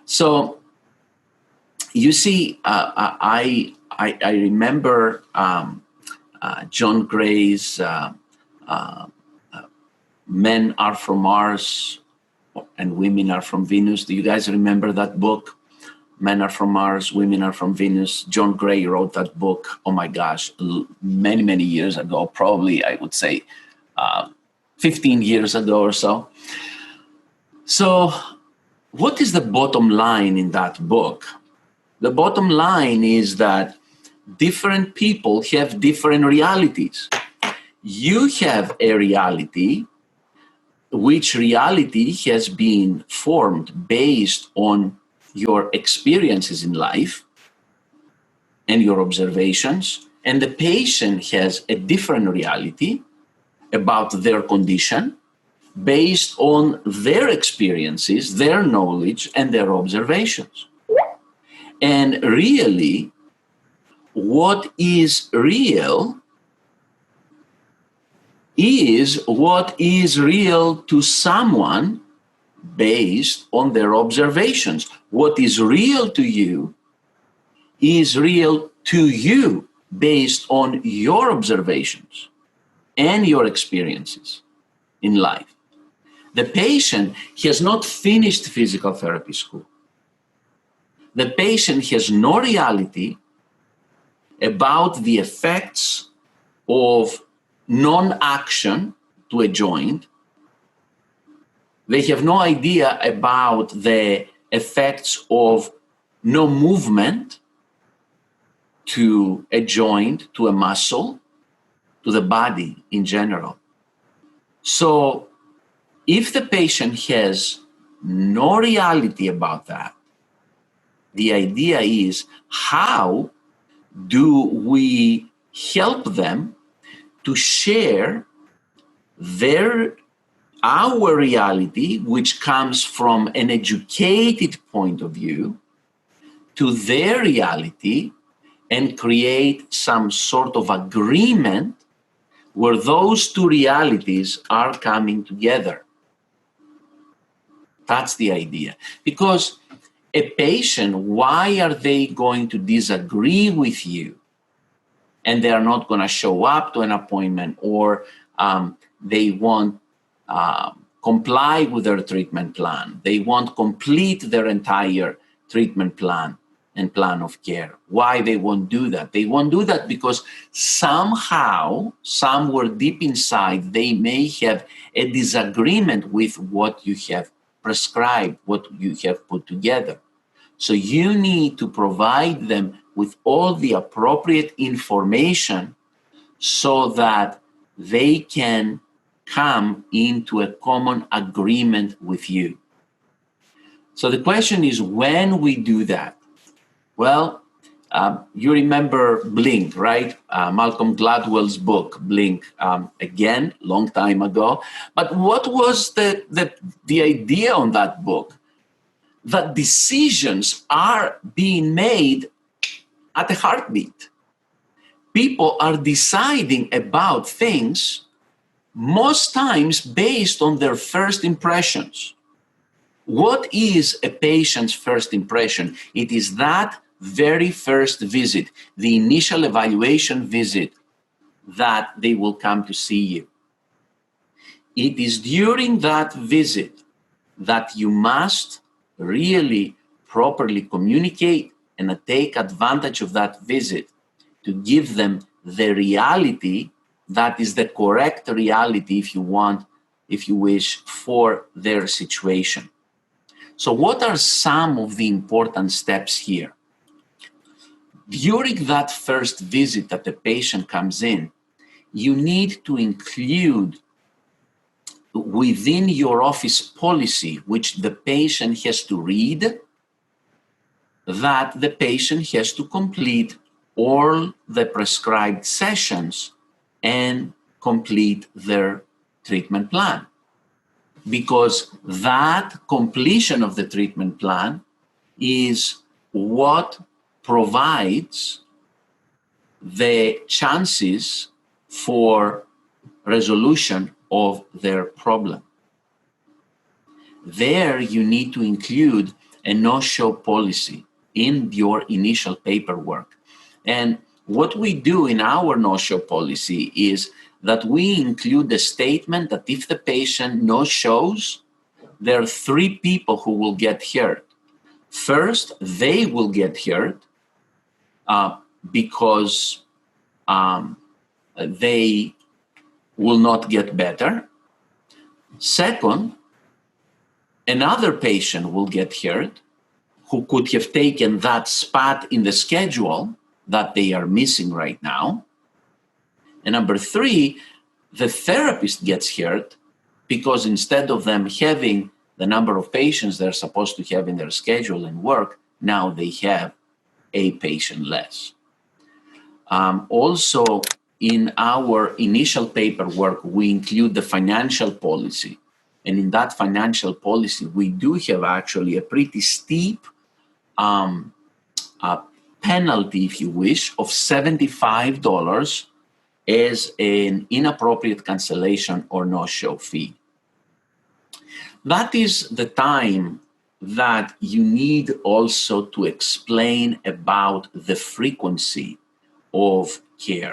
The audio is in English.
So you see, I remember John Gray's Men Are From Mars and Women Are From Venus. Do you guys remember that book? Men Are From Mars, Women Are From Venus. John Gray wrote that book, oh my gosh, many, many years ago, probably I would say 15 years ago or so. So what is the bottom line in that book? The bottom line is that different people have different realities. You have a reality, which reality has been formed based on your experiences in life and your observations, and the patient has a different reality about their condition based on their experiences, their knowledge, and their observations. And really, what is real is what is real to someone based on their observations. What is real to you is real to you based on your observations and your experiences in life. The patient has not finished physical therapy school. The patient has no reality about the effects of non-action to a joint. They have no idea about the effects of no movement to a joint, to a muscle, to the body in general. So if the patient has no reality about that, the idea is, how do we help them to share our reality, which comes from an educated point of view, to their reality, and create some sort of agreement where those two realities are coming together. That's the idea. Because a patient, why are they going to disagree with you and they are not going to show up to an appointment, or they won't comply with their treatment plan? They won't complete their entire treatment plan and plan of care. Why they won't do that? They won't do that because somehow, somewhere deep inside, they may have a disagreement with what you have prescribed, what you have put together. So you need to provide them with all the appropriate information so that they can come into a common agreement with you. So the question is, when we do that? Well, you remember Blink, right? Malcolm Gladwell's book, Blink, again, long time ago. But what was the idea on that book? That decisions are being made at a heartbeat. People are deciding about things most times based on their first impressions. What is a patient's first impression? It is that very first visit, the initial evaluation visit, that they will come to see you. It is during that visit that you must really properly communicate and take advantage of that visit to give them the reality that is the correct reality, if you wish, for their situation. So what are some of the important steps here? During that first visit that the patient comes in, you need to include within your office policy, which the patient has to read, that the patient has to complete all the prescribed sessions and complete their treatment plan. Because that completion of the treatment plan is what provides the chances for resolution of their problem. There you need to include a no-show policy in your initial paperwork. And what we do in our no-show policy is that we include the statement that if the patient no-shows, there are three people who will get hurt. First, they will get hurt because they will not get better. Second, another patient will get hurt who could have taken that spot in the schedule that they are missing right now. And number three, the therapist gets hurt because instead of them having the number of patients they're supposed to have in their schedule and work, now they have a patient less. Also, in our initial paperwork, we include the financial policy. And in that financial policy, we do have actually a pretty steep penalty, if you wish, of $75 as an inappropriate cancellation or no-show fee. That is the time that you need also to explain about the frequency of care.